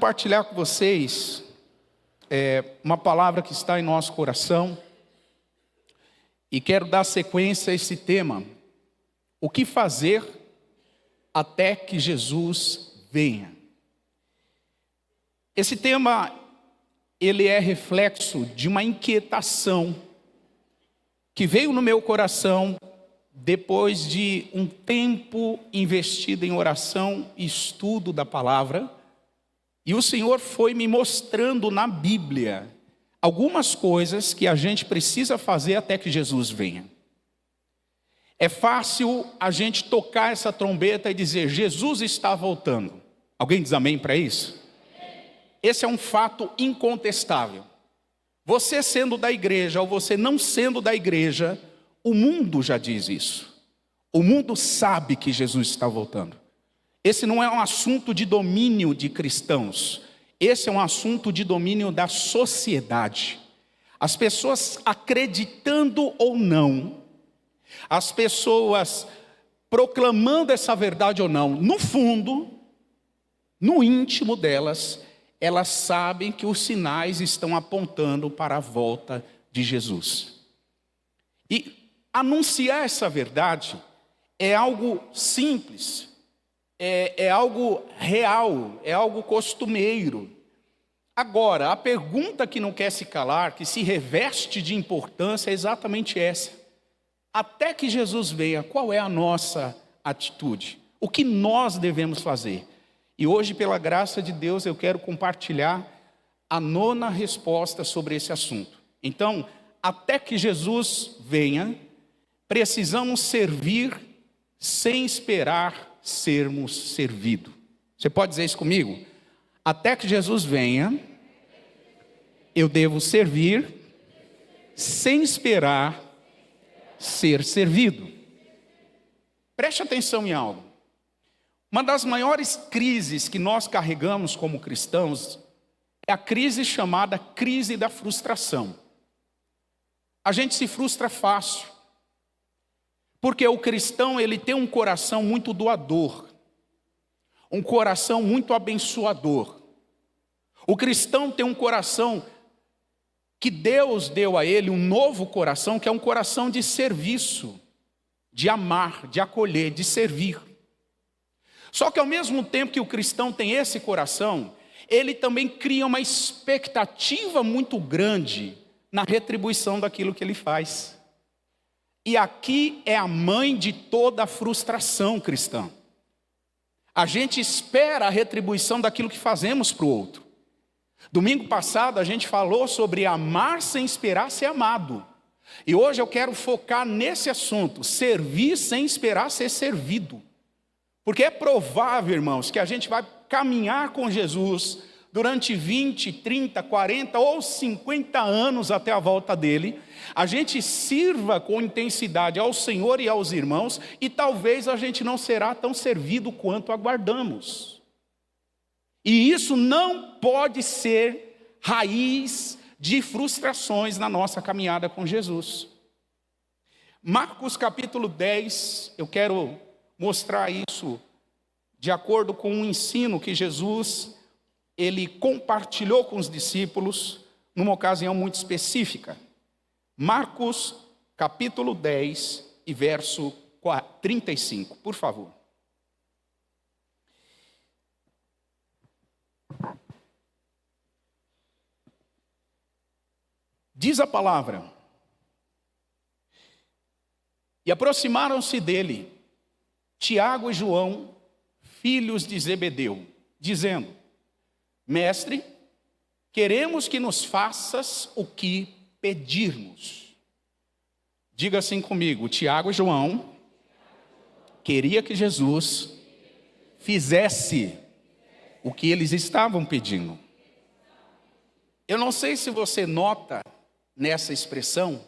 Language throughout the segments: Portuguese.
compartilhar com vocês uma palavra que está em nosso coração e quero dar sequência a esse tema. O que fazer até que Jesus venha? Esse tema, ele é reflexo de uma inquietação que veio no meu coração depois de um tempo investido em oração e estudo da palavra. E o Senhor foi me mostrando na Bíblia algumas coisas que a gente precisa fazer até que Jesus venha. É fácil a gente tocar essa trombeta e dizer, Jesus está voltando. Alguém diz amém para isso? Esse é um fato incontestável. Você sendo da igreja ou você não sendo da igreja, o mundo já diz isso. O mundo sabe que Jesus está voltando. Esse não é um assunto de domínio de cristãos. Esse é um assunto de domínio da sociedade. As pessoas acreditando ou não, as pessoas proclamando essa verdade ou não, no fundo, no íntimo delas, elas sabem que os sinais estão apontando para a volta de Jesus. E anunciar essa verdade é algo simples, é algo real, é algo costumeiro. Agora, a pergunta que não quer se calar, que se reveste de importância, é exatamente essa. Até que Jesus venha, qual é a nossa atitude? O que nós devemos fazer? E hoje, pela graça de Deus, eu quero compartilhar a 9ª resposta sobre esse assunto. Então, até que Jesus venha, precisamos servir sem esperar sermos servidos. Você pode dizer isso comigo? Até que Jesus venha, eu devo servir sem esperar ser servido. Preste atenção em algo. Uma das maiores crises que nós carregamos como cristãos é a crise chamada crise da frustração. A gente se frustra fácil, porque o cristão ele tem um coração muito doador, um coração muito abençoador. O cristão tem um coração que Deus deu a ele, um novo coração, que é um coração de serviço, de amar, de acolher, de servir. Só que ao mesmo tempo que o cristão tem esse coração, ele também cria uma expectativa muito grande na retribuição daquilo que ele faz. E aqui é a mãe de toda a frustração cristã. A gente espera a retribuição daquilo que fazemos para o outro. Domingo passado a gente falou sobre amar sem esperar ser amado. E hoje eu quero focar nesse assunto, servir sem esperar ser servido. Porque é provável, irmãos, que a gente vai caminhar com Jesus durante 20, 30, 40 ou 50 anos até a volta dele. A gente sirva com intensidade ao Senhor e aos irmãos e talvez a gente não será tão servido quanto aguardamos. E isso não pode ser raiz de frustrações na nossa caminhada com Jesus. Marcos capítulo 10, eu quero mostrar isso de acordo com um ensino que Jesus ele compartilhou com os discípulos numa ocasião muito específica. Marcos capítulo 10 e verso 35, por favor. Diz a palavra: e aproximaram-se dele Tiago e João, filhos de Zebedeu, dizendo: Mestre, queremos que nos faças o que pedirmos. Diga assim comigo: Tiago e João queria que Jesus fizesse o que eles estavam pedindo. Eu não sei se você nota nessa expressão,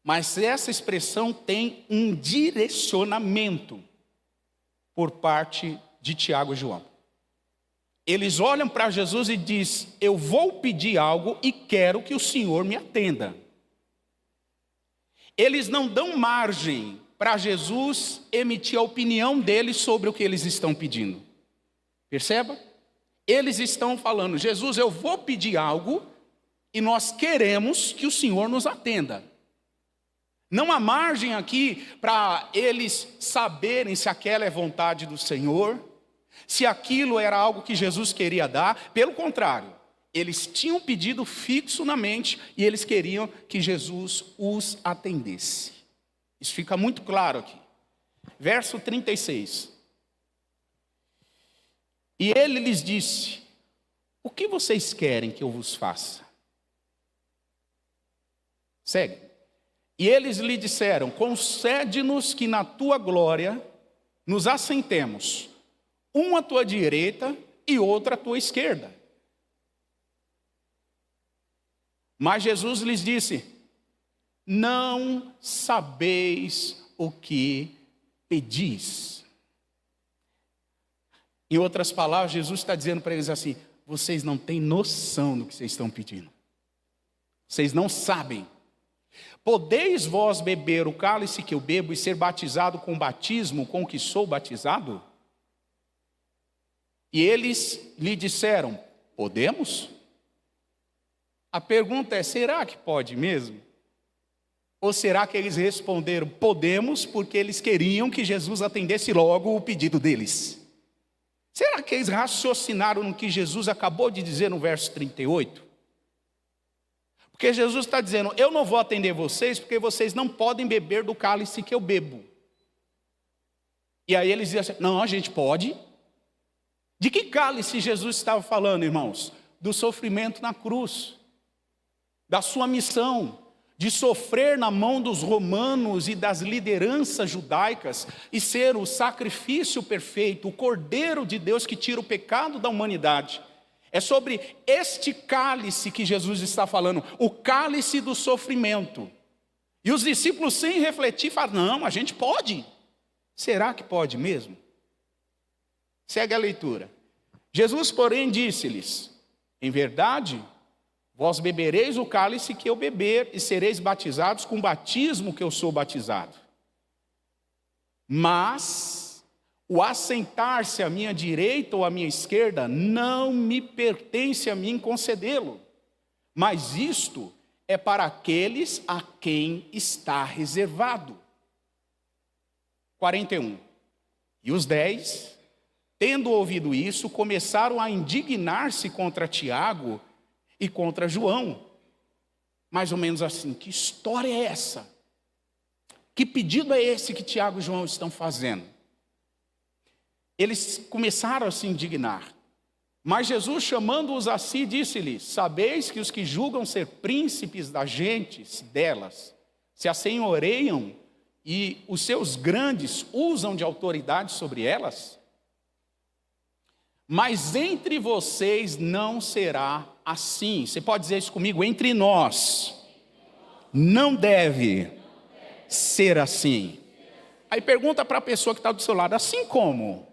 mas essa expressão tem um direcionamento por parte de Tiago e João. Eles olham para Jesus e dizem: eu vou pedir algo e quero que o Senhor me atenda. Eles não dão margem para Jesus emitir a opinião deles sobre o que eles estão pedindo. Perceba? eles estão falando: Jesus, eu vou pedir algo e nós queremos que o Senhor nos atenda. Não há margem aqui para eles saberem se aquela é vontade do Senhor, se aquilo era algo que Jesus queria dar. Pelo contrário, eles tinham um pedido fixo na mente e eles queriam que Jesus os atendesse. Isso fica muito claro aqui. Verso 36. E ele lhes disse: o que vocês querem que eu vos faça? Segue. E eles lhe disseram: concede-nos que na tua glória nos assentemos, um à tua direita e outro à tua esquerda. Mas Jesus lhes disse: não sabeis o que pedis. Em outras palavras, Jesus está dizendo para eles assim: vocês não têm noção do que vocês estão pedindo. Vocês não sabem. Podeis vós beber o cálice que eu bebo e ser batizado com o batismo com que sou batizado? E eles lhe disseram: podemos? A pergunta é: será que pode mesmo? Ou será que eles responderam podemos porque eles queriam que Jesus atendesse logo o pedido deles? Será que eles raciocinaram no que Jesus acabou de dizer no verso 38? Porque Jesus está dizendo: eu não vou atender vocês porque vocês não podem beber do cálice que eu bebo. E aí eles dizem assim: não, a gente pode. De que cálice Jesus estava falando, irmãos? Do sofrimento na cruz, da sua missão de sofrer na mão dos romanos e das lideranças judaicas e ser o sacrifício perfeito, o Cordeiro de Deus que tira o pecado da humanidade. É sobre este cálice que Jesus está falando, o cálice do sofrimento. E os discípulos, sem refletir, falam: não, a gente pode. Será que pode mesmo? Segue a leitura. Jesus, porém, disse-lhes: em verdade, vós bebereis o cálice que eu beber e sereis batizados com o batismo que eu sou batizado. Mas o assentar-se à minha direita ou à minha esquerda não me pertence a mim concedê-lo, mas isto é para aqueles a quem está reservado. 41. E os 10, tendo ouvido isso, começaram a indignar-se contra Tiago e contra João. Mais ou menos assim: que história é essa? Que pedido é esse que Tiago e João estão fazendo? Eles começaram a se indignar. Mas Jesus, chamando-os a si, disse-lhes: sabeis que os que julgam ser príncipes das gentes delas se assenhoreiam e os seus grandes usam de autoridade sobre elas? Mas entre vocês não será assim. Você pode dizer isso comigo? Entre nós não deve ser assim. Aí pergunta para a pessoa que está do seu lado: assim como?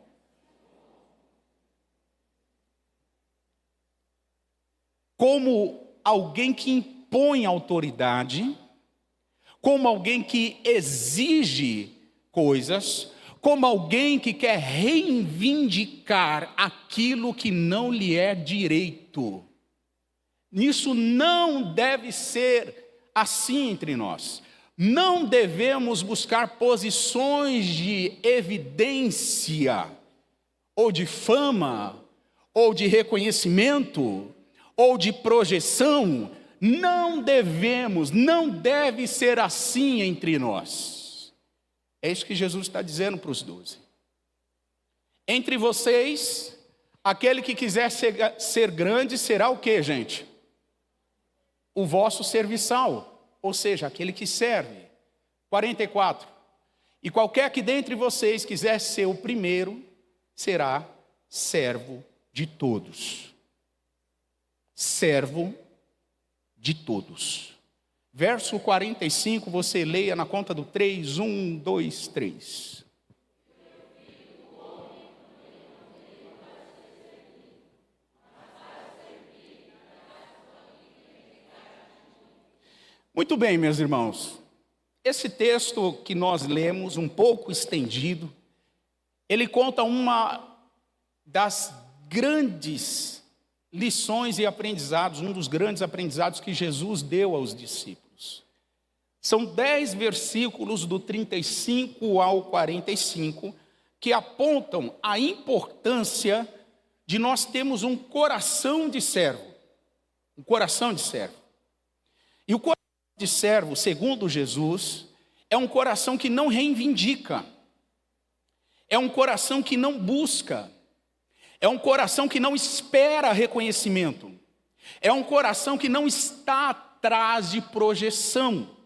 Como alguém que impõe autoridade, como alguém que exige coisas, como alguém que quer reivindicar aquilo que não lhe é direito. Isso não deve ser assim entre nós. Não devemos buscar posições de evidência, ou de fama, ou de reconhecimento, ou de projeção. Não devemos, não deve ser assim entre nós. É isso que Jesus está dizendo para os 12. Entre vocês, aquele que quiser ser grande será o quê, gente? O vosso serviçal, ou seja, aquele que serve. 44. E qualquer que dentre vocês quiser ser o primeiro, será servo de todos. Servo de todos. Verso 45, você leia na conta do 3, 1, 2, 3. Muito bem, meus irmãos. Esse texto que nós lemos, um pouco estendido, ele conta uma das grandes lições e aprendizados, um dos grandes aprendizados que Jesus deu aos discípulos. São 10 versículos do 35 ao 45 que apontam a importância de nós termos um coração de servo. Um coração de servo. E o coração de servo, segundo Jesus, é um coração que não reivindica. É um coração que não busca. É um coração que não espera reconhecimento. É um coração que não está atrás de projeção.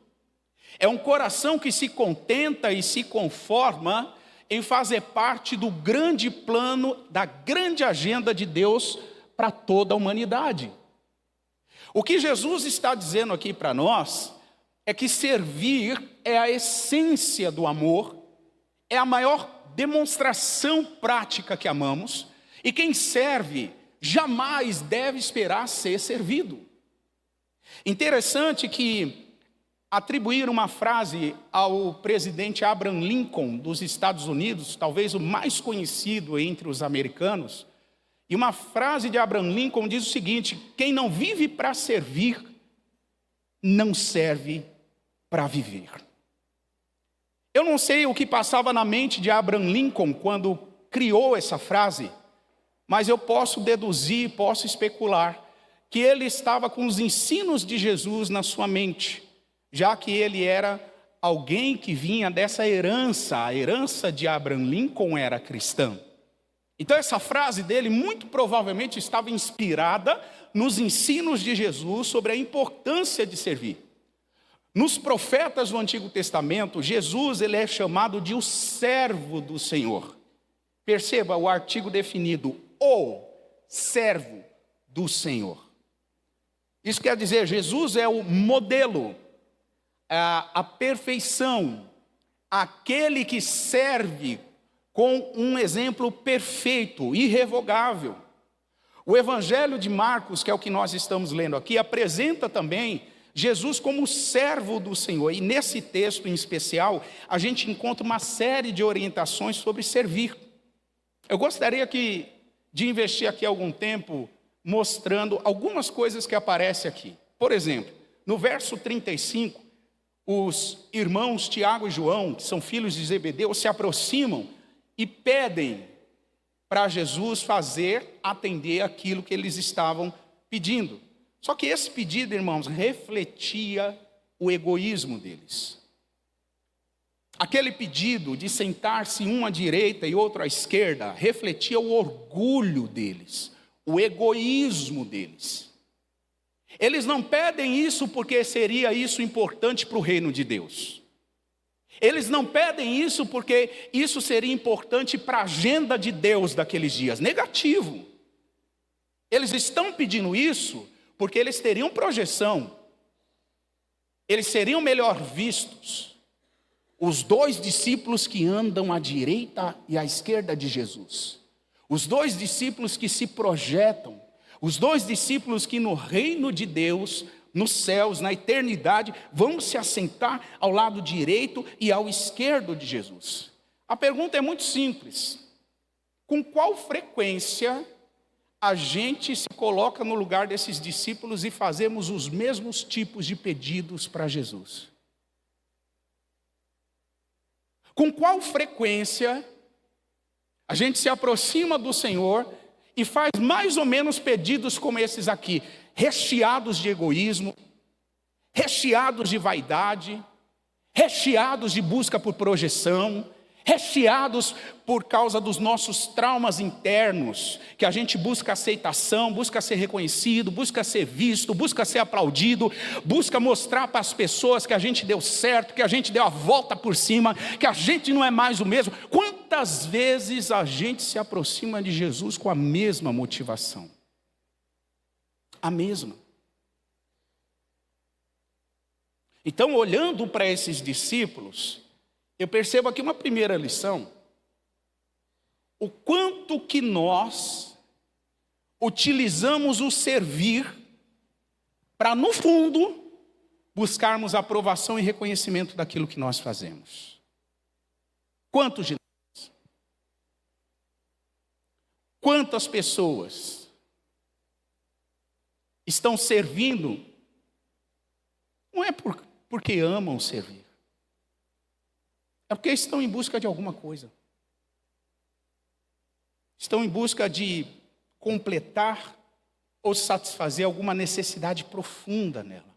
É um coração que se contenta e se conforma em fazer parte do grande plano, da grande agenda de Deus para toda a humanidade. O que Jesus está dizendo aqui para nós é que servir é a essência do amor, é a maior demonstração prática que amamos, e quem serve jamais deve esperar ser servido. Interessante que atribuíram uma frase ao presidente Abraham Lincoln dos Estados Unidos, talvez o mais conhecido entre os americanos, e uma frase de Abraham Lincoln diz o seguinte: quem não vive para servir, não serve para viver. Eu não sei o que passava na mente de Abraham Lincoln quando criou essa frase, mas eu posso deduzir, posso especular, que ele estava com os ensinos de Jesus na sua mente, já que ele era alguém que vinha dessa herança, a herança de Abraham Lincoln era cristã. Então essa frase dele muito provavelmente estava inspirada nos ensinos de Jesus sobre a importância de servir. Nos profetas do Antigo Testamento, Jesus ele é chamado de o servo do Senhor. Perceba o artigo definido, o servo do Senhor. Isso quer dizer, Jesus é o modelo, a perfeição, aquele que serve com um exemplo perfeito, irrevogável. O Evangelho de Marcos, que é o que nós estamos lendo aqui, apresenta também Jesus como servo do Senhor. E nesse texto em especial, a gente encontra uma série de orientações sobre servir. Eu gostaria de investir aqui algum tempo mostrando algumas coisas que aparecem aqui. Por exemplo, no verso 35, os irmãos Tiago e João, que são filhos de Zebedeu, se aproximam e pedem para Jesus atender aquilo que eles estavam pedindo. Só que esse pedido, irmãos, refletia o egoísmo deles. Aquele pedido de sentar-se um à direita e outro à esquerda, refletia o orgulho deles, o egoísmo deles. Eles não pedem isso porque seria isso importante para o reino de Deus. Eles não pedem isso porque isso seria importante para a agenda de Deus daqueles dias. Negativo. Eles estão pedindo isso porque eles teriam projeção. Eles seriam melhor vistos. Os 2 discípulos que andam à direita e à esquerda de Jesus. Os 2 discípulos que se projetam. Os 2 discípulos que no reino de Deus, nos céus, na eternidade, vão se assentar ao lado direito e ao esquerdo de Jesus. A pergunta é muito simples. Com qual frequência a gente se coloca no lugar desses discípulos e fazemos os mesmos tipos de pedidos para Jesus? Com qual frequência a gente se aproxima do Senhor e faz mais ou menos pedidos como esses aqui, recheados de egoísmo, recheados de vaidade, recheados de busca por projeção, recheados por causa dos nossos traumas internos, que a gente busca aceitação, busca ser reconhecido, busca ser visto, busca ser aplaudido, busca mostrar para as pessoas que a gente deu certo, que a gente deu a volta por cima, que a gente não é mais o mesmo. Quantas vezes a gente se aproxima de Jesus com a mesma motivação? A mesma. Então, olhando para esses discípulos, eu percebo aqui uma primeira lição. O quanto que nós utilizamos o servir para, no fundo, buscarmos aprovação e reconhecimento daquilo que nós fazemos. Quantos de nós? Quantas pessoas estão servindo, não é porque amam servir, é porque estão em busca de alguma coisa. Estão em busca de completar ou satisfazer alguma necessidade profunda nela.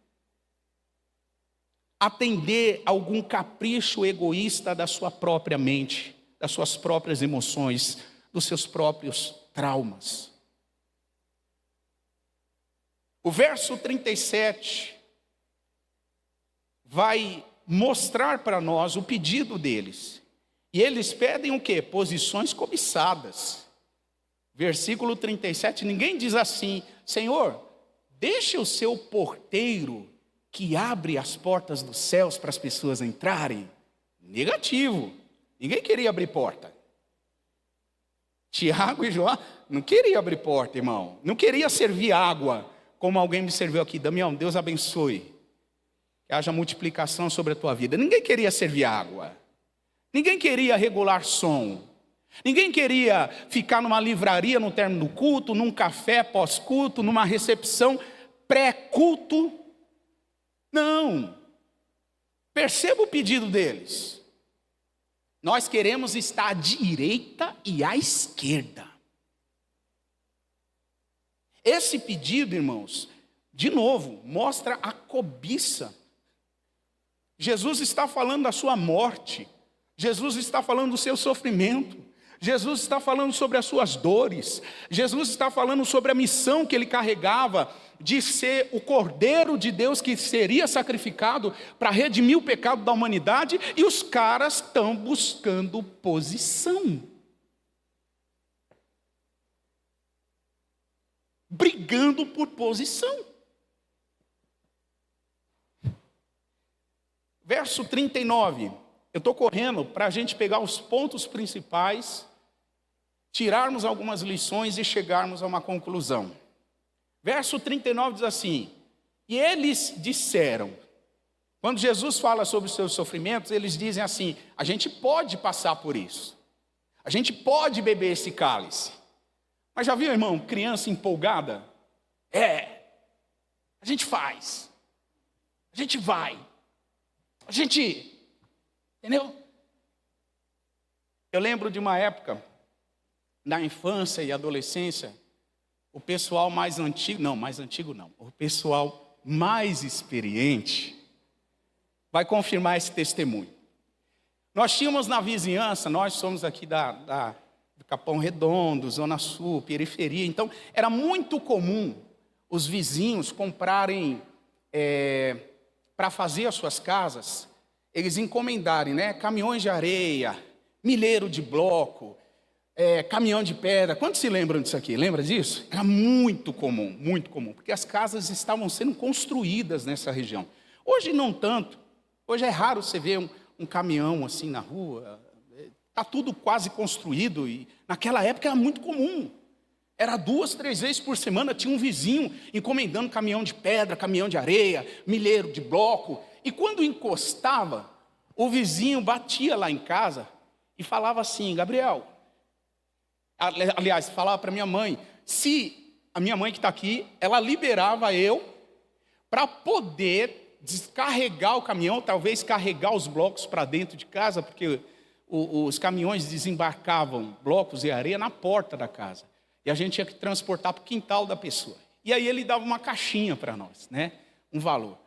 Atender algum capricho egoísta da sua própria mente, das suas próprias emoções, dos seus próprios traumas. O verso 37 vai mostrar para nós o pedido deles. E eles pedem o quê? Posições cobiçadas. Versículo 37, ninguém diz assim: Senhor, deixe o seu porteiro que abre as portas dos céus para as pessoas entrarem. Negativo. Ninguém queria abrir porta. Tiago e João não queriam abrir porta, irmão. Não queria servir água, como alguém me serviu aqui. Damião, Deus abençoe. Que haja multiplicação sobre a tua vida. Ninguém queria servir água. Ninguém queria regular som. Ninguém queria ficar numa livraria no término do culto, num café pós-culto, numa recepção pré-culto. Não. Perceba o pedido deles. Nós queremos estar à direita e à esquerda. Esse pedido, irmãos, de novo, mostra a cobiça. Jesus está falando da sua morte. Jesus está falando do seu sofrimento. Jesus está falando sobre as suas dores. Jesus está falando sobre a missão que ele carregava de ser o Cordeiro de Deus que seria sacrificado para redimir o pecado da humanidade, e os caras estão buscando posição. Brigando por posição. Verso 39. Eu estou correndo para a gente pegar os pontos principais, tirarmos algumas lições e chegarmos a uma conclusão. Verso 39 diz assim: e eles disseram, quando Jesus fala sobre os seus sofrimentos, eles dizem assim: a gente pode passar por isso, a gente pode beber esse cálice. Mas já viu, irmão, criança empolgada? A gente faz, a gente vai, a gente, entendeu? Eu lembro de uma época, na infância e adolescência, o pessoal mais antigo não, o pessoal mais experiente vai confirmar esse testemunho. Nós tínhamos na vizinhança, nós somos aqui do Capão Redondo, Zona Sul, periferia, então era muito comum os vizinhos comprarem, para fazer as suas casas, eles encomendarem, né, caminhões de areia, milheiro de bloco, caminhão de pedra. Quantos se lembram disso aqui? Lembra disso? Era muito comum, porque as casas estavam sendo construídas nessa região. Hoje não tanto, hoje é raro você ver um caminhão assim na rua, está tudo quase construído, e naquela época era muito comum. Era 2, 3 vezes por semana, tinha um vizinho encomendando caminhão de pedra, caminhão de areia, milheiro de bloco, e quando encostava, o vizinho batia lá em casa e falava assim: Gabriel, aliás, falava para minha mãe, se a minha mãe que está aqui, ela liberava eu para poder descarregar o caminhão, talvez carregar os blocos para dentro de casa, porque os caminhões desembarcavam blocos e areia na porta da casa, e a gente tinha que transportar para o quintal da pessoa. E aí ele dava uma caixinha para nós, né? Um valor.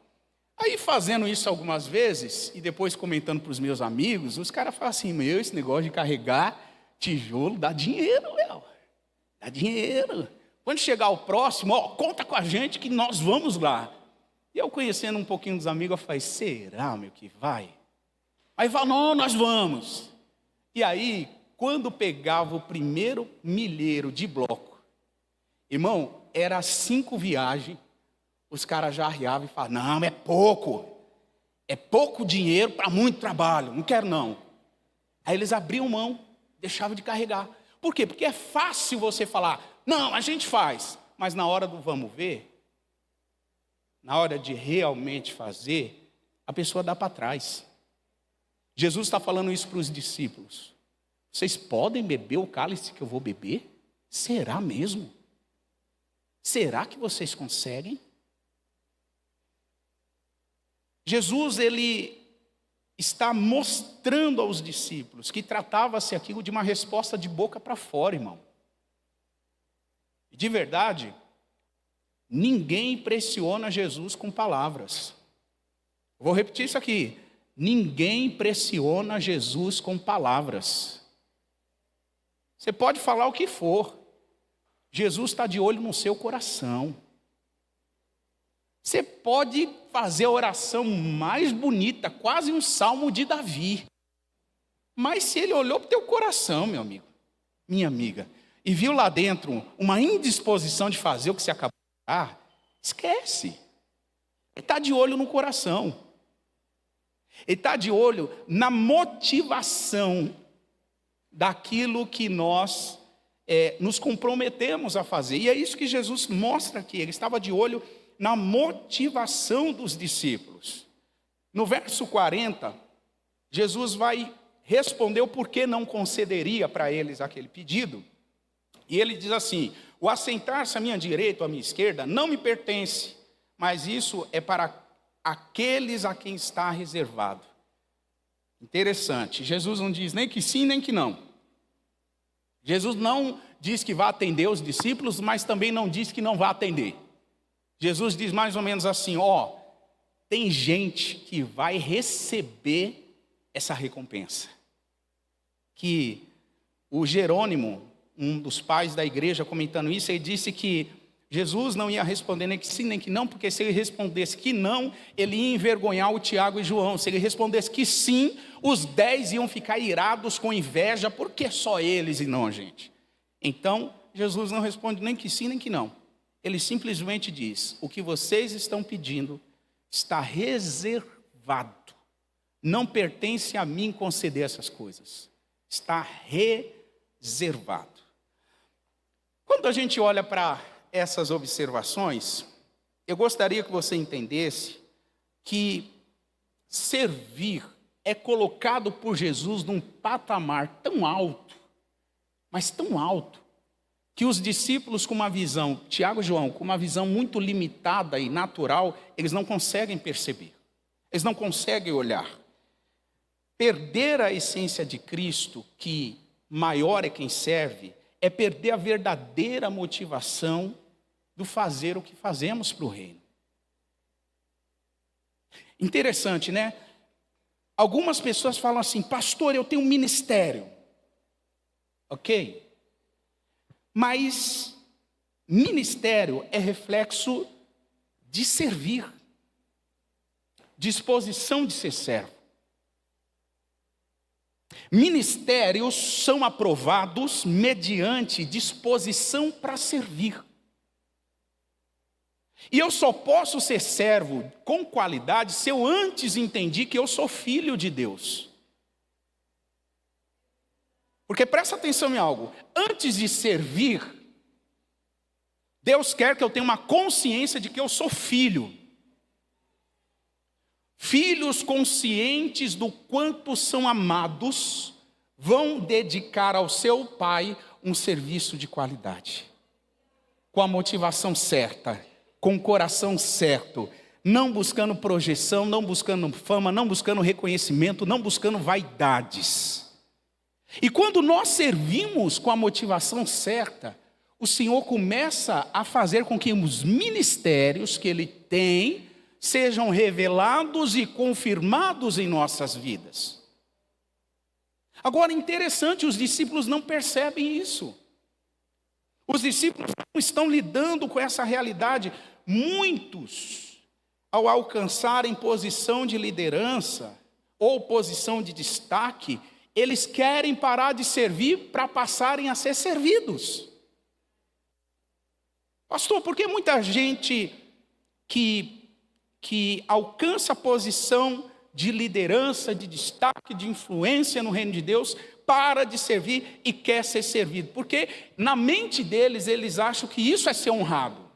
Aí fazendo isso algumas vezes, e depois comentando para os meus amigos, os caras falam assim: meu, esse negócio de carregar tijolo dá dinheiro, meu. Dá dinheiro. Quando chegar o próximo, conta com a gente que nós vamos lá. E eu, conhecendo um pouquinho dos amigos, eu falei: será, meu, que vai? Aí fala: não, nós vamos. E aí, quando pegava o primeiro milheiro de bloco, irmão, era 5 viagens, os caras já arriavam e falavam: não, é pouco dinheiro para muito trabalho, não quero não. Aí eles abriam mão, deixavam de carregar. Por quê? Porque é fácil você falar: não, a gente faz, mas na hora do vamos ver, na hora de realmente fazer, a pessoa dá para trás. Jesus está falando isso para os discípulos: vocês podem beber o cálice que eu vou beber? Será mesmo? Será que vocês conseguem? Jesus, ele está mostrando aos discípulos que tratava-se aquilo de uma resposta de boca para fora, irmão. De verdade, ninguém impressiona Jesus com palavras. Vou repetir isso aqui. Ninguém impressiona Jesus com palavras. Você pode falar o que for. Jesus está de olho no seu coração. Você pode fazer a oração mais bonita, quase um salmo de Davi. Mas se ele olhou para o teu coração, meu amigo, minha amiga, e viu lá dentro uma indisposição de fazer o que você acabou de falar, esquece. Ele está de olho no coração. Ele está de olho na motivação daquilo que nós nos comprometemos a fazer. E é isso que Jesus mostra aqui. Ele estava de olho na motivação dos discípulos. No verso 40, Jesus vai responder o porquê não concederia para eles aquele pedido. E ele diz assim: o assentar-se à minha direita ou à minha esquerda não me pertence, mas isso é para aqueles a quem está reservado. Interessante, Jesus não diz nem que sim, nem que não. Jesus não diz que vai atender os discípulos, mas também não diz que não vai atender. Jesus diz mais ou menos assim: tem gente que vai receber essa recompensa. Que o Jerônimo, um dos pais da igreja, comentando isso, ele disse que Jesus não ia responder nem que sim, nem que não, porque se ele respondesse que não, ele ia envergonhar o Tiago e João. Se ele respondesse que sim, os 10 iam ficar irados com inveja, porque só eles e não a gente. Então, Jesus não responde nem que sim, nem que não. Ele simplesmente diz: o que vocês estão pedindo está reservado. Não pertence a mim conceder essas coisas. Está reservado. Quando a gente olha para essas observações, eu gostaria que você entendesse que servir é colocado por Jesus num patamar tão alto, mas tão alto, que os discípulos com uma visão, Tiago e João, com uma visão muito limitada e natural, eles não conseguem perceber, eles não conseguem olhar. Perder a essência de Cristo, que maior é quem serve, é perder a verdadeira motivação do fazer o que fazemos para o reino. Interessante, né? Algumas pessoas falam assim: pastor, eu tenho um ministério. Ok? Mas ministério é reflexo de servir, disposição de ser servo. Ministérios são aprovados mediante disposição para servir. E eu só posso ser servo com qualidade se eu antes entendi que eu sou filho de Deus. Porque presta atenção em algo: antes de servir, Deus quer que eu tenha uma consciência de que eu sou filho. Filhos conscientes do quanto são amados vão dedicar ao seu pai um serviço de qualidade, com a motivação certa, com o coração certo, não buscando projeção, não buscando fama, não buscando reconhecimento, não buscando vaidades. E quando nós servimos com a motivação certa, o Senhor começa a fazer com que os ministérios que Ele tem sejam revelados e confirmados em nossas vidas. Agora, interessante, os discípulos não percebem isso. Os discípulos não estão lidando com essa realidade. Muitos, ao alcançarem posição de liderança ou posição de destaque, eles querem parar de servir para passarem a ser servidos. Pastor, por que muita gente que alcança a posição de liderança, de destaque, de influência no reino de Deus, para de servir e quer ser servido? Porque na mente deles, eles acham que isso é ser honrado.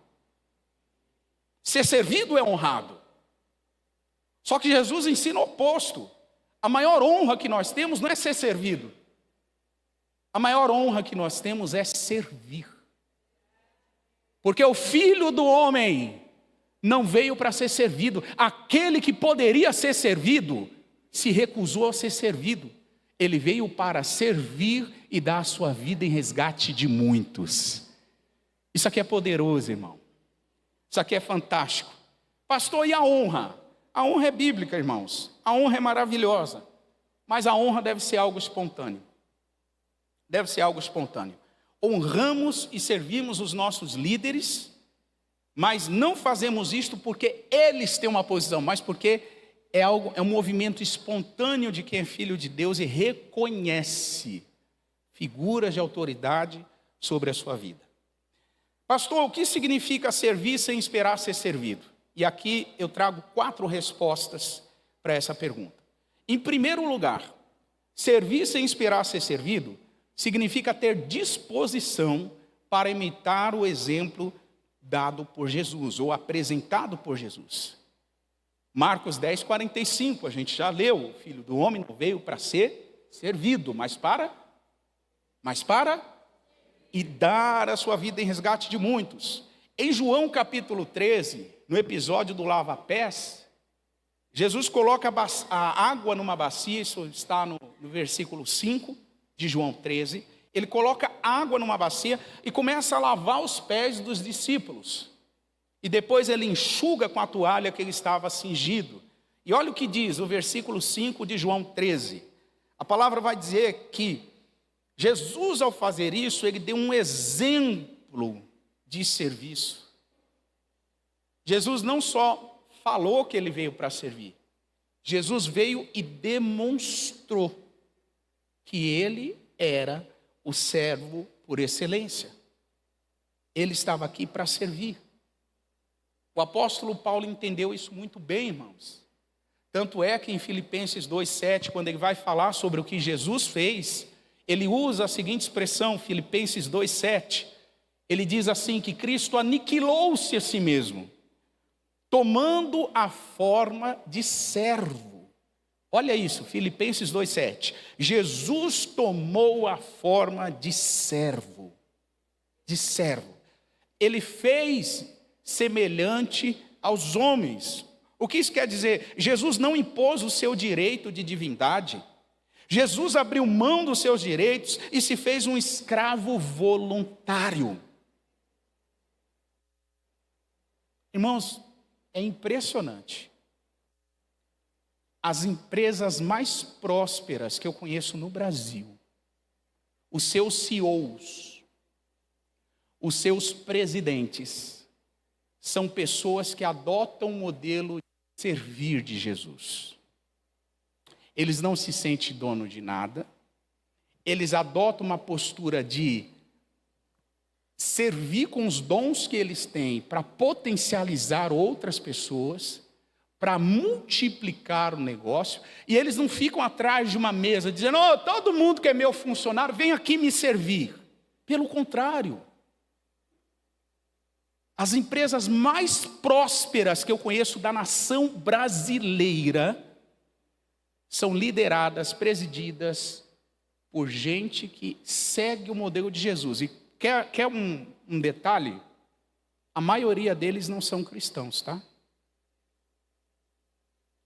Ser servido é honrado. Só que Jesus ensina o oposto. A maior honra que nós temos não é ser servido. A maior honra que nós temos é servir. Porque o Filho do Homem não veio para ser servido. Aquele que poderia ser servido, se recusou a ser servido. Ele veio para servir e dar a sua vida em resgate de muitos. Isso aqui é poderoso, irmão. Isso aqui é fantástico. Pastor, e a honra? A honra é bíblica, irmãos. A honra é maravilhosa. Mas a honra deve ser algo espontâneo. Deve ser algo espontâneo. Honramos e servimos os nossos líderes, mas não fazemos isto porque eles têm uma posição, mas porque é um movimento espontâneo de quem é filho de Deus e reconhece figuras de autoridade sobre a sua vida. Pastor, o que significa servir sem esperar ser servido? E aqui eu trago 4 respostas para essa pergunta. Em primeiro lugar, servir sem esperar ser servido significa ter disposição para imitar o exemplo dado por Jesus, ou apresentado por Jesus. Marcos 10, 45, a gente já leu, o Filho do Homem não veio para ser servido, mas para e dar a sua vida em resgate de muitos. Em João capítulo 13, no episódio do lava-pés, Jesus coloca a água numa bacia, isso está no versículo 5 de João 13, ele coloca água numa bacia e começa a lavar os pés dos discípulos. E depois ele enxuga com a toalha que ele estava cingido. E olha o que diz o versículo 5 de João 13. A palavra vai dizer que Jesus, ao fazer isso, ele deu um exemplo de serviço. Jesus não só falou que ele veio para servir, Jesus veio e demonstrou que ele era o servo por excelência. Ele estava aqui para servir. O apóstolo Paulo entendeu isso muito bem, irmãos. Tanto é que em Filipenses 2,7, quando ele vai falar sobre o que Jesus fez, ele usa a seguinte expressão, Filipenses 2,7. Ele diz assim, que Cristo aniquilou-se a si mesmo, tomando a forma de servo. Olha isso, Filipenses 2,7. Jesus tomou a forma de servo. De servo. Ele fez semelhante aos homens. O que isso quer dizer? Jesus não impôs o seu direito de divindade. Jesus abriu mão dos seus direitos e se fez um escravo voluntário. Irmãos, é impressionante. As empresas mais prósperas que eu conheço no Brasil, os seus CEOs, os seus presidentes, são pessoas que adotam o modelo de servir de Jesus. Eles não se sentem dono de nada, eles adotam uma postura de servir com os dons que eles têm para potencializar outras pessoas, para multiplicar o negócio, e eles não ficam atrás de uma mesa dizendo, todo mundo que é meu funcionário, vem aqui me servir. Pelo contrário, as empresas mais prósperas que eu conheço da nação brasileira são lideradas, presididas por gente que segue o modelo de Jesus. E quer um detalhe? A maioria deles não são cristãos, tá?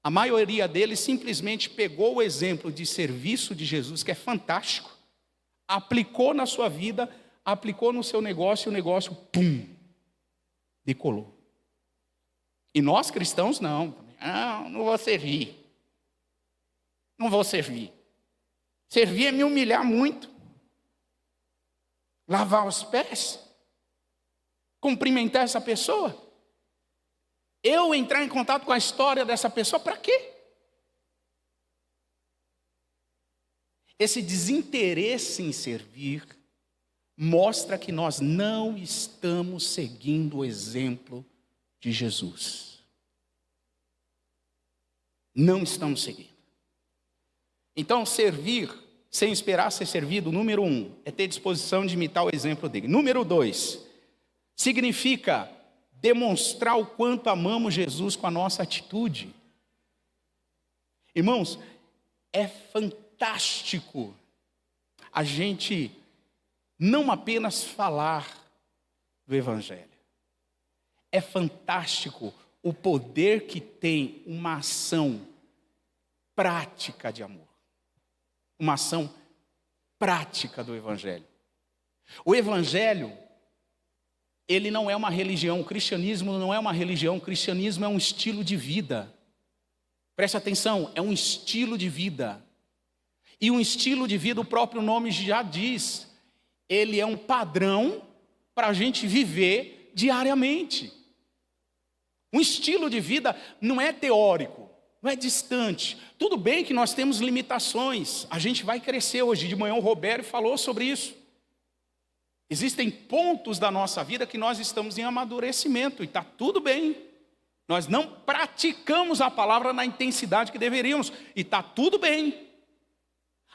A maioria deles simplesmente pegou o exemplo de serviço de Jesus, que é fantástico, aplicou na sua vida, aplicou no seu negócio, e o negócio, decolou. E nós cristãos não vou servir. Não vou servir. Servir é me humilhar muito. Lavar os pés. Cumprimentar essa pessoa. Eu entrar em contato com a história dessa pessoa, para quê? Esse desinteresse em servir mostra que nós não estamos seguindo o exemplo de Jesus. Não estamos seguindo. Então, servir sem esperar ser servido, número 1, é ter disposição de imitar o exemplo dele. Número 2, significa demonstrar o quanto amamos Jesus com a nossa atitude. Irmãos, é fantástico a gente não apenas falar do Evangelho. É fantástico o poder que tem uma ação prática de amor. Uma ação prática do Evangelho. O Evangelho, ele não é uma religião, o cristianismo não é uma religião, o cristianismo é um estilo de vida. Preste atenção, é um estilo de vida. E um estilo de vida, o próprio nome já diz, ele é um padrão para a gente viver diariamente. Um estilo de vida não é teórico, não é distante. Tudo bem que nós temos limitações, a gente vai crescer. Hoje de manhã o Roberto falou sobre isso. Existem pontos da nossa vida que nós estamos em amadurecimento e está tudo bem. Nós não praticamos a palavra na intensidade que deveríamos e está tudo bem.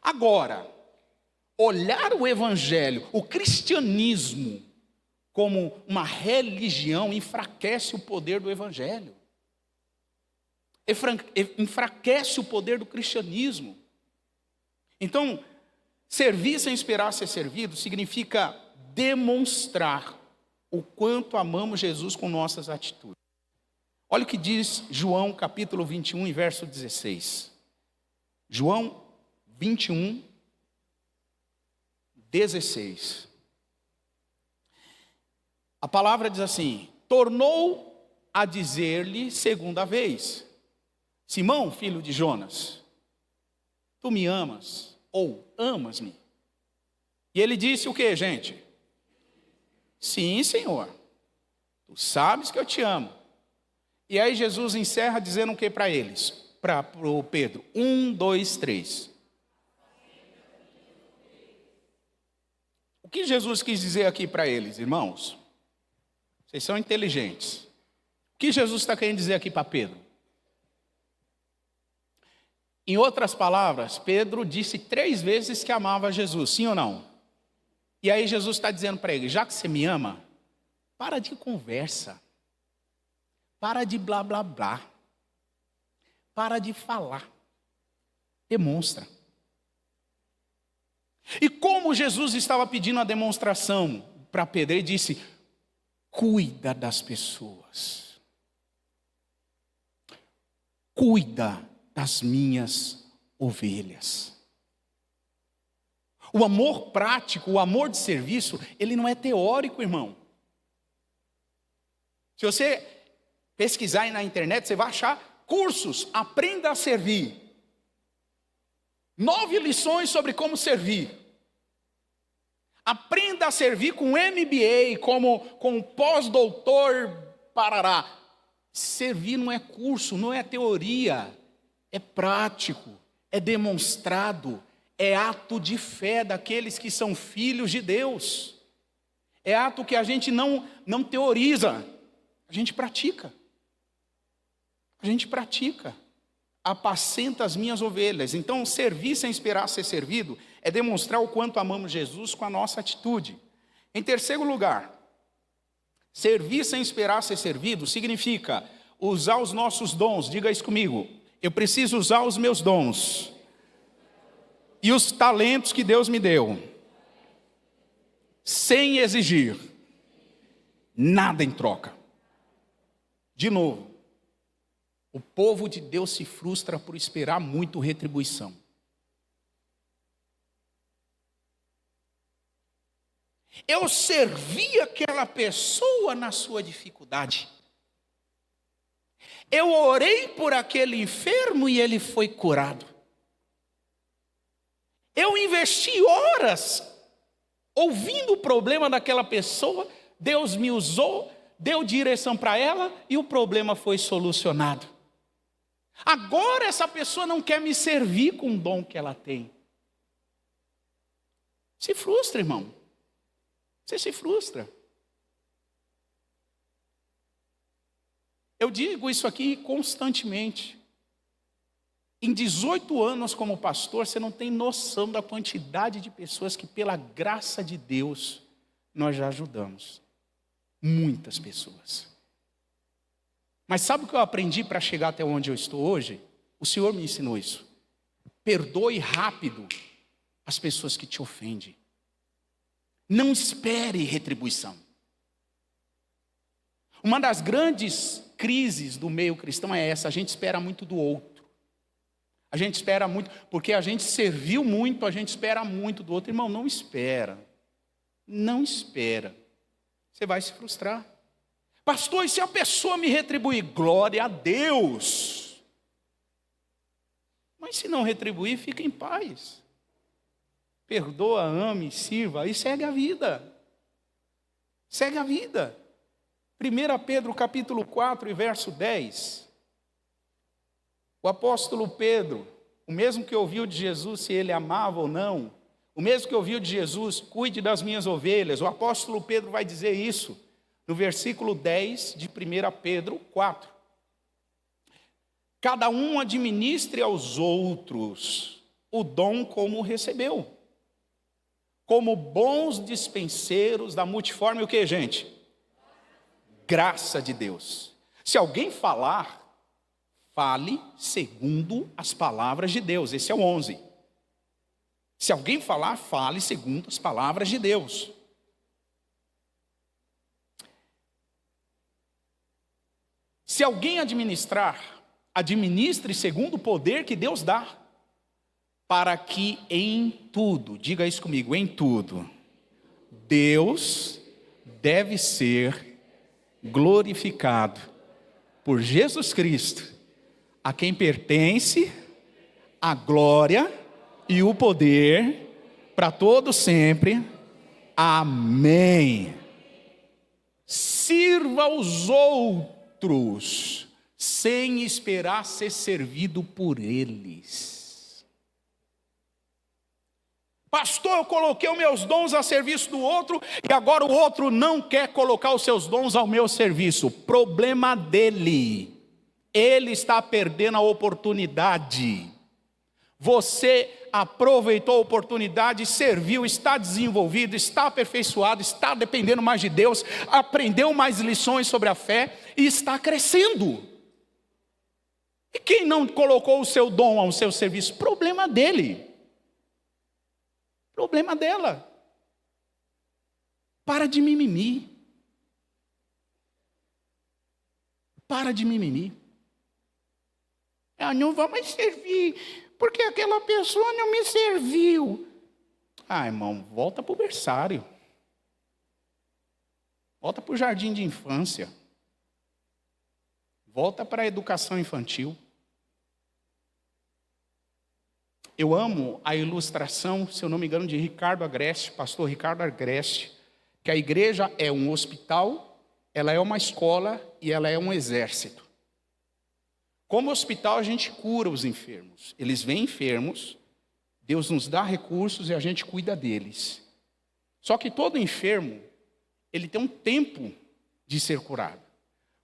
Agora, olhar o Evangelho, o cristianismo, como uma religião, enfraquece o poder do Evangelho. Enfraquece o poder do cristianismo. Então, servir sem esperar ser servido significa demonstrar o quanto amamos Jesus com nossas atitudes. Olha o que diz João capítulo 21 e verso 16. João 21, 16. A palavra diz assim: tornou a dizer-lhe segunda vez: Simão, filho de Jonas, tu me amas ou amas-me? E ele disse o que, gente? Sim, Senhor, tu sabes que eu te amo. E aí Jesus encerra dizendo o que para eles? Para o Pedro, 1, 2, 3. O que Jesus quis dizer aqui para eles, irmãos? Vocês são inteligentes. O que Jesus está querendo dizer aqui para Pedro? Em outras palavras, Pedro disse 3 vezes que amava Jesus, sim ou não? E aí Jesus está dizendo para ele: já que você me ama, para de conversa. Para de blá blá blá. Para de falar. Demonstra. E como Jesus estava pedindo a demonstração para Pedro, ele disse: cuida das pessoas. Cuida das minhas ovelhas. O amor prático, o amor de serviço, ele não é teórico, irmão. Se você pesquisar aí na internet, você vai achar cursos, aprenda a servir. 9 lições sobre como servir. Aprenda a servir com MBA, com pós-doutor, parará. Servir não é curso, não é teoria, é prático, é demonstrado, é ato de fé daqueles que são filhos de Deus. É ato que a gente não teoriza, a gente pratica. A gente pratica. Apacenta as minhas ovelhas. Então, servir sem esperar ser servido é demonstrar o quanto amamos Jesus com a nossa atitude. Em terceiro lugar, servir sem esperar ser servido significa usar os nossos dons. Diga isso comigo. Eu preciso usar os meus dons e os talentos que Deus me deu, sem exigir nada em troca. De novo, o povo de Deus se frustra por esperar muito retribuição. Eu servi aquela pessoa na sua dificuldade. Eu orei por aquele enfermo e ele foi curado. Eu investi horas ouvindo o problema daquela pessoa, Deus me usou, deu direção para ela e o problema foi solucionado. Agora essa pessoa não quer me servir com o dom que ela tem. Se frustra, irmão. Você se frustra. Eu digo isso aqui constantemente. Em 18 anos como pastor, você não tem noção da quantidade de pessoas que, pela graça de Deus, nós já ajudamos. Muitas pessoas. Mas sabe o que eu aprendi para chegar até onde eu estou hoje? O Senhor me ensinou isso. Perdoe rápido as pessoas que te ofendem. Não espere retribuição. Uma das grandes crises do meio cristão é essa: a gente espera muito do outro. A gente espera muito, porque a gente serviu muito, a gente espera muito do outro. Irmão, não espera. Não espera. Você vai se frustrar. Pastor, e se a pessoa me retribuir? Glória a Deus. Mas se não retribuir, fica em paz. Perdoa, ame, sirva e segue a vida. Segue a vida. 1 Pedro capítulo 4 e verso 10. O apóstolo Pedro, o mesmo que ouviu de Jesus se ele amava ou não, o mesmo que ouviu de Jesus, cuide das minhas ovelhas, o apóstolo Pedro vai dizer isso no versículo 10 de 1 Pedro 4. Cada um administre aos outros o dom como recebeu, como bons dispenseiros da multiforme, o que, gente? Graça de Deus. Se alguém falar, fale segundo as palavras de Deus. Esse é o 11. Se alguém falar, fale segundo as palavras de Deus. Se alguém administrar, administre segundo o poder que Deus dá, para que em tudo, diga isso comigo, em tudo, Deus deve ser glorificado por Jesus Cristo, a quem pertence a glória e o poder para todo sempre. Amém. Sirva aos outros sem esperar ser servido por eles. Pastor, eu coloquei os meus dons a serviço do outro e agora o outro não quer colocar os seus dons ao meu serviço. Problema dele. Ele está perdendo a oportunidade. Você aproveitou a oportunidade, serviu, está desenvolvido, está aperfeiçoado, está dependendo mais de Deus, aprendeu mais lições sobre a fé e está crescendo. E quem não colocou o seu dom ao seu serviço? Problema dele. Problema dela. Para de mimimi. Para de mimimi. Eu não vou mais servir, porque aquela pessoa não me serviu. Ah, irmão, volta para o berçário. Volta para o jardim de infância. Volta para a educação infantil. Eu amo a ilustração, se eu não me engano, de Ricardo Agreste, pastor Ricardo Agreste, que a igreja é um hospital, ela é uma escola e ela é um exército. Como hospital, a gente cura os enfermos. Eles vêm enfermos, Deus nos dá recursos e a gente cuida deles. Só que todo enfermo, ele tem um tempo de ser curado.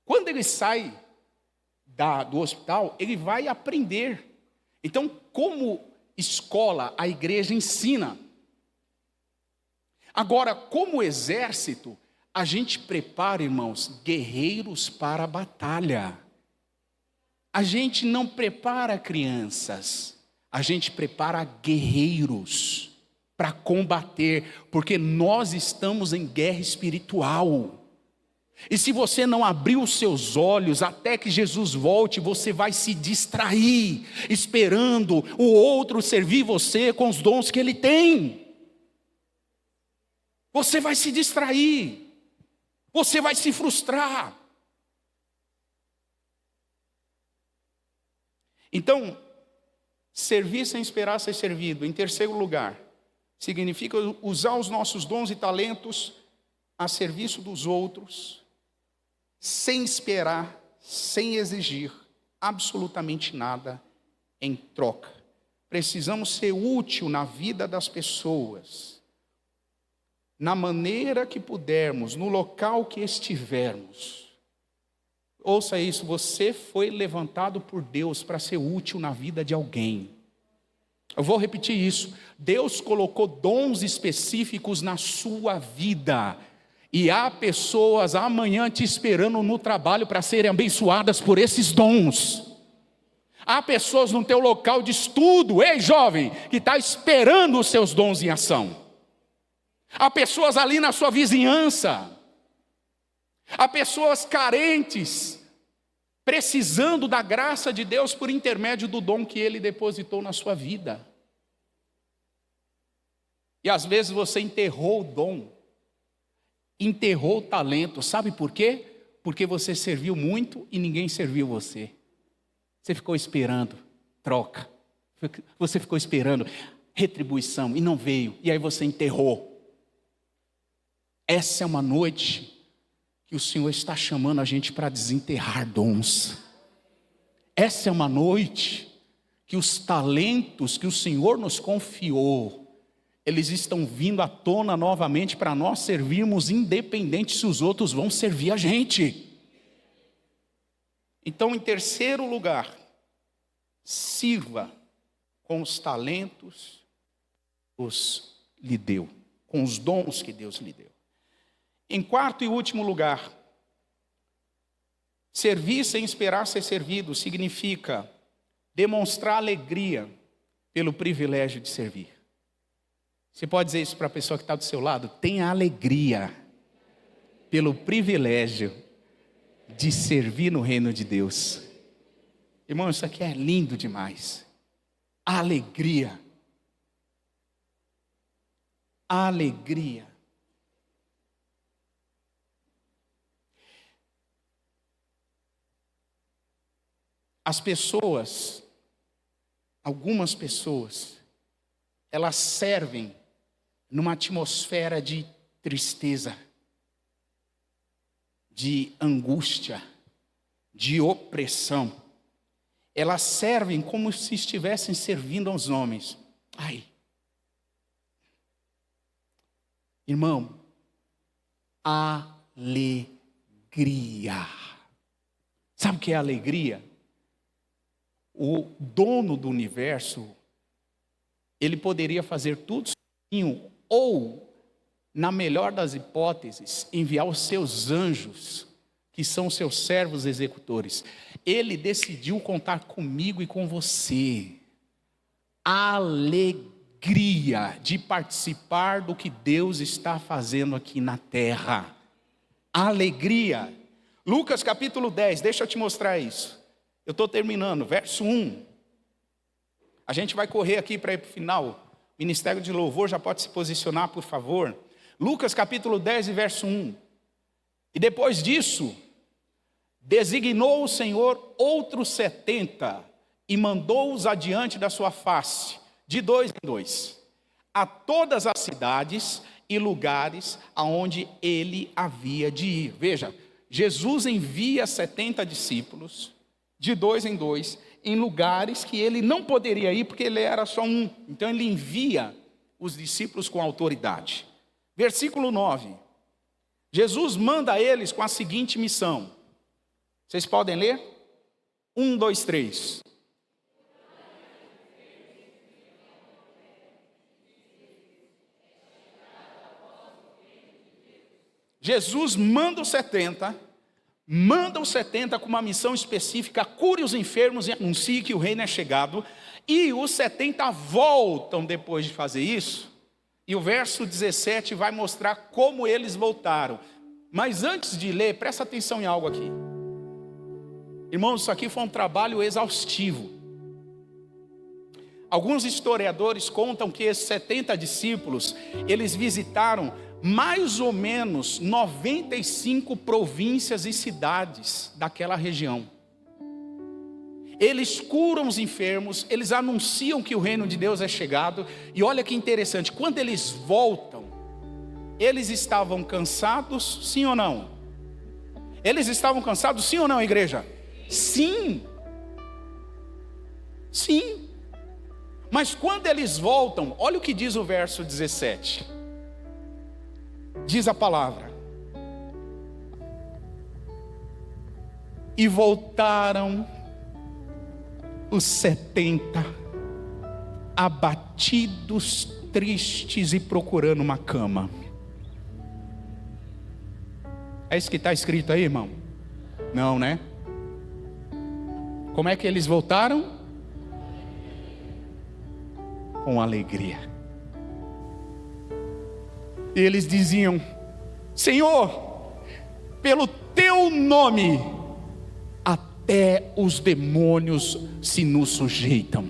Quando ele sai do hospital, ele vai aprender. Então, como escola, a igreja ensina. Agora, como exército, a gente prepara, irmãos, guerreiros para a batalha. A gente não prepara crianças, a gente prepara guerreiros para combater, porque nós estamos em guerra espiritual. E se você não abrir os seus olhos até que Jesus volte, você vai se distrair, esperando o outro servir você com os dons que ele tem. Você vai se distrair, você vai se frustrar. Então, servir sem esperar ser servido. Em terceiro lugar, significa usar os nossos dons e talentos a serviço dos outros, sem esperar, sem exigir absolutamente nada em troca. Precisamos ser útil na vida das pessoas, na maneira que pudermos, no local que estivermos. Ouça isso, você foi levantado por Deus para ser útil na vida de alguém. Eu vou repetir isso. Deus colocou dons específicos na sua vida. E há pessoas amanhã te esperando no trabalho para serem abençoadas por esses dons. Há pessoas no teu local de estudo, ei jovem, que está esperando os seus dons em ação. Há pessoas ali na sua vizinhança. Há pessoas carentes, precisando da graça de Deus por intermédio do dom que Ele depositou na sua vida. E às vezes você enterrou o dom, enterrou o talento. Sabe por quê? Porque você serviu muito e ninguém serviu você. Você ficou esperando troca. Você ficou esperando retribuição e não veio. E aí você enterrou. Essa é uma noite que o Senhor está chamando a gente para desenterrar dons. Essa é uma noite que os talentos que o Senhor nos confiou, eles estão vindo à tona novamente para nós servirmos, independente se os outros vão servir a gente. Então, em terceiro lugar, sirva com os talentos que Deus lhe deu, com os dons que Deus lhe deu. Em quarto e último lugar, servir sem esperar ser servido significa demonstrar alegria pelo privilégio de servir. Você pode dizer isso para a pessoa que está do seu lado? Tenha alegria pelo privilégio de servir no reino de Deus. Irmão, isso aqui é lindo demais. Alegria. Alegria. As pessoas, algumas pessoas, elas servem numa atmosfera de tristeza, de angústia, de opressão. Elas servem como se estivessem servindo aos homens. Ai. Irmão, alegria. Sabe o que é alegria? O dono do universo, ele poderia fazer tudo sozinho, ou, na melhor das hipóteses, enviar os seus anjos, que são os seus servos executores. Ele decidiu contar comigo e com você. Alegria de participar do que Deus está fazendo aqui na terra. Alegria. Lucas capítulo 10, deixa eu te mostrar isso. Eu estou terminando, verso 1. A gente vai correr aqui para ir para o final. Ministério de Louvor já pode se posicionar, por favor. Lucas capítulo 10 e verso 1. E depois disso, designou o Senhor outros 70 e mandou-os adiante da sua face, de 2 em 2, a todas as cidades e lugares aonde ele havia de ir. Veja, Jesus envia 70 discípulos, de 2 em 2, em lugares que ele não poderia ir, porque ele era só um. Então ele envia os discípulos com autoridade. Versículo 9. Jesus manda eles com a seguinte missão. Vocês podem ler? 1, 2, 3. Jesus manda os 70 com uma missão específica: cure os enfermos e anuncie que o reino é chegado. E os 70 voltam depois de fazer isso. E o verso 17 vai mostrar como eles voltaram. Mas antes de ler, presta atenção em algo aqui. Irmãos, isso aqui foi um trabalho exaustivo. Alguns historiadores contam que esses 70 discípulos, eles visitaram mais ou menos 95 províncias e cidades daquela região. Eles curam os enfermos, eles anunciam que o reino de Deus é chegado. E olha que interessante, quando eles voltam, eles estavam cansados, sim ou não? Eles estavam cansados, sim ou não, igreja? Sim. Sim. Mas quando eles voltam, olha o que diz o verso 17. Diz a palavra: e voltaram os 70, abatidos, tristes e procurando uma cama. É isso que está escrito aí, irmão? Não, né? Como é que eles voltaram? com alegria. E eles diziam: Senhor, pelo teu nome, até os demônios se nos sujeitam.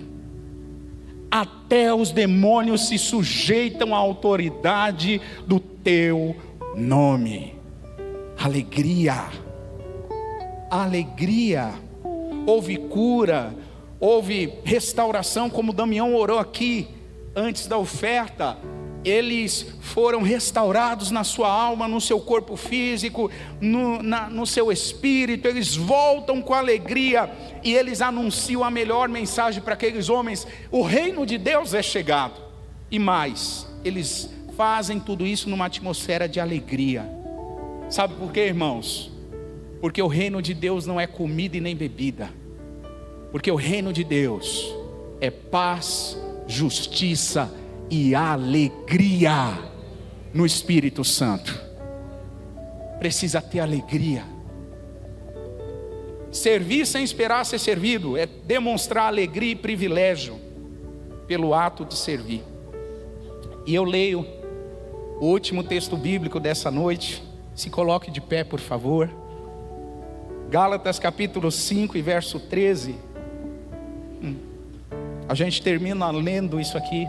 Até os demônios se sujeitam à autoridade do teu nome. Alegria. Alegria. Houve cura, houve restauração, como Damião orou aqui antes da oferta. Eles foram restaurados na sua alma, no seu corpo físico, no seu espírito. Eles voltam com alegria e eles anunciam a melhor mensagem para aqueles homens: o reino de Deus é chegado. E mais, eles fazem tudo isso numa atmosfera de alegria. Sabe por quê, irmãos? Porque o reino de Deus não é comida e nem bebida. Porque o reino de Deus é paz, justiça e alegria no Espírito Santo. Precisa ter alegria. Servir sem esperar ser servido é demonstrar alegria e privilégio pelo ato de servir. E eu leio o último texto bíblico dessa noite. Se coloque de pé, por favor. Gálatas capítulo 5 e verso 13. A gente termina lendo isso aqui.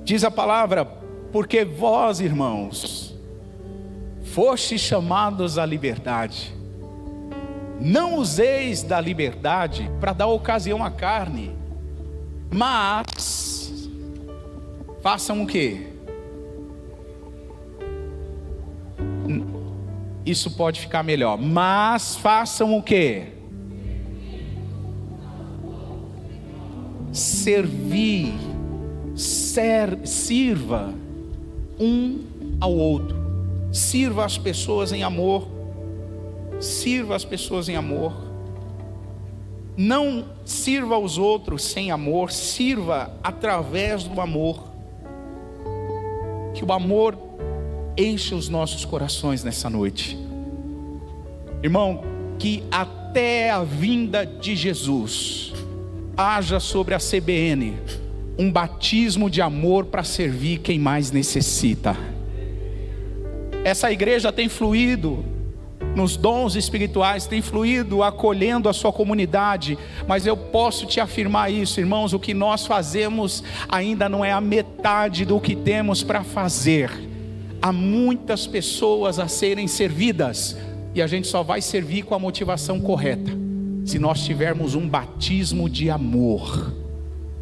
Diz a palavra: porque vós, irmãos, fostes chamados à liberdade. Não useis da liberdade para dar ocasião à carne, mas façam o quê? Isso pode ficar melhor. Mas façam o quê? Servir. Sirva um ao outro. Sirva as pessoas em amor. Sirva as pessoas em amor. Não sirva os outros sem amor. Sirva através do amor. Que o amor enche os nossos corações nessa noite. Irmão, que até a vinda de Jesus haja sobre a CBN um batismo de amor para servir quem mais necessita. Essa igreja tem fluído nos dons espirituais, tem fluído acolhendo a sua comunidade, mas eu posso te afirmar isso, irmãos: o que nós fazemos ainda não é a metade do que temos para fazer. Há muitas pessoas a serem servidas, e a gente só vai servir com a motivação correta, se nós tivermos um batismo de amor.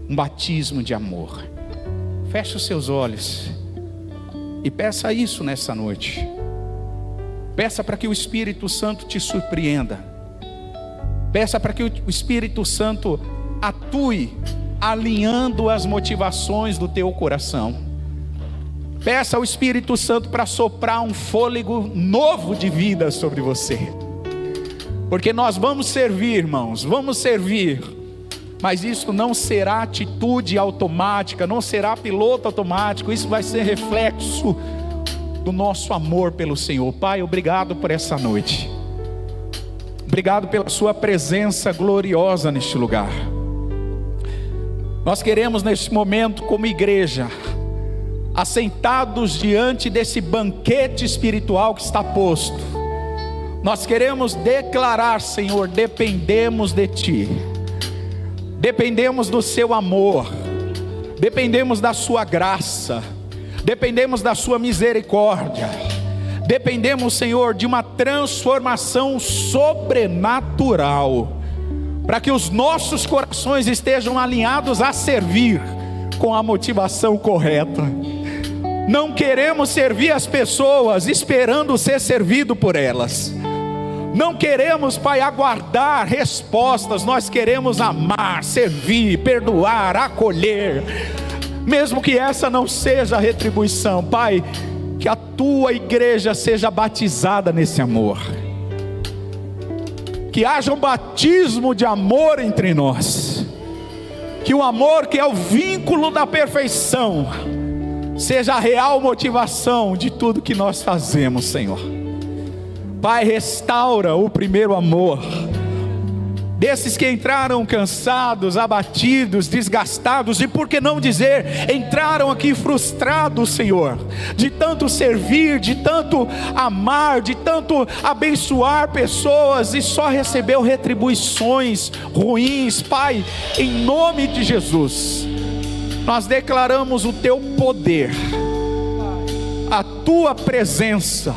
Um batismo de amor. Feche os seus olhos e peça isso nessa noite. Peça para que o Espírito Santo te surpreenda. Peça para que o Espírito Santo atue, alinhando as motivações do teu coração. Peça ao Espírito Santo para soprar um fôlego novo de vida sobre você. Porque nós vamos servir, irmãos, vamos servir. Mas isso não será atitude automática, não será piloto automático. Isso vai ser reflexo do nosso amor pelo Senhor. Pai, obrigado por essa noite. Obrigado pela sua presença gloriosa neste lugar. Nós queremos neste momento, como igreja, assentados diante desse banquete espiritual que está posto, nós queremos declarar: Senhor, dependemos de Ti. Dependemos do seu amor, dependemos da sua graça, dependemos da sua misericórdia, dependemos, Senhor, de uma transformação sobrenatural, para que os nossos corações estejam alinhados a servir com a motivação correta. Não queremos servir as pessoas esperando ser servido por elas. Não queremos, Pai, aguardar respostas. Nós queremos amar, servir, perdoar, acolher, mesmo que essa não seja a retribuição. Pai, que a Tua igreja seja batizada nesse amor. Que haja um batismo de amor entre nós. Que o amor, que é o vínculo da perfeição, seja a real motivação de tudo que nós fazemos, Senhor. Pai, restaura o primeiro amor. Desses que entraram cansados, abatidos, desgastados, e por que não dizer, entraram aqui frustrados, Senhor, de tanto servir, de tanto amar, de tanto abençoar pessoas, e só recebeu retribuições ruins. Pai, em nome de Jesus, nós declaramos o Teu poder, a Tua presença,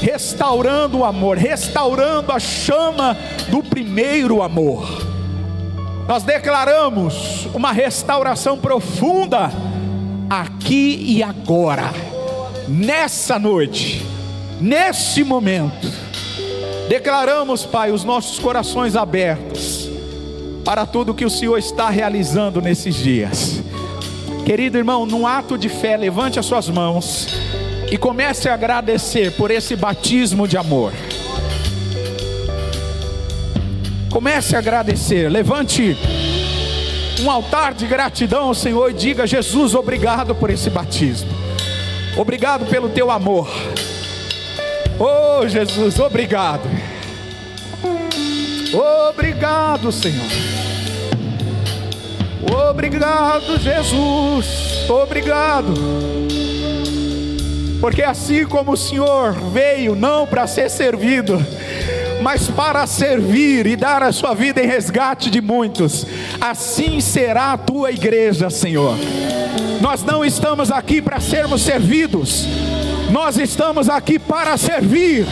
restaurando o amor, restaurando a chama do primeiro amor. Nós declaramos uma restauração profunda aqui e agora, nessa noite, nesse momento. Declaramos, Pai, os nossos corações abertos para tudo que o Senhor está realizando nesses dias. Querido irmão, num ato de fé, levante as suas mãos e comece a agradecer por esse batismo de amor. Comece a agradecer. Levante um altar de gratidão ao Senhor e diga: Jesus, obrigado por esse batismo. Obrigado pelo Teu amor. Oh Jesus, obrigado. Obrigado, Senhor. Obrigado, Jesus. Obrigado. Porque assim como o Senhor veio não para ser servido, mas para servir e dar a sua vida em resgate de muitos, assim será a Tua igreja, Senhor. Nós não estamos aqui para sermos servidos, nós estamos aqui para servir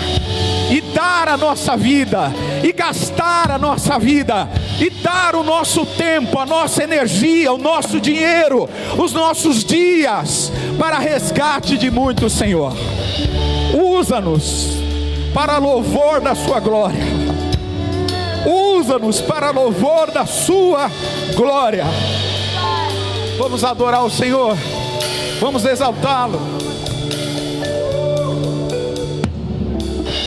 e dar a nossa vida, e gastar a nossa vida, e dar o nosso tempo, a nossa energia, o nosso dinheiro, os nossos dias, para resgate de muitos, Senhor. Usa-nos para louvor da Sua glória. Usa-nos para louvor da Sua glória. Vamos adorar o Senhor, vamos exaltá-lo.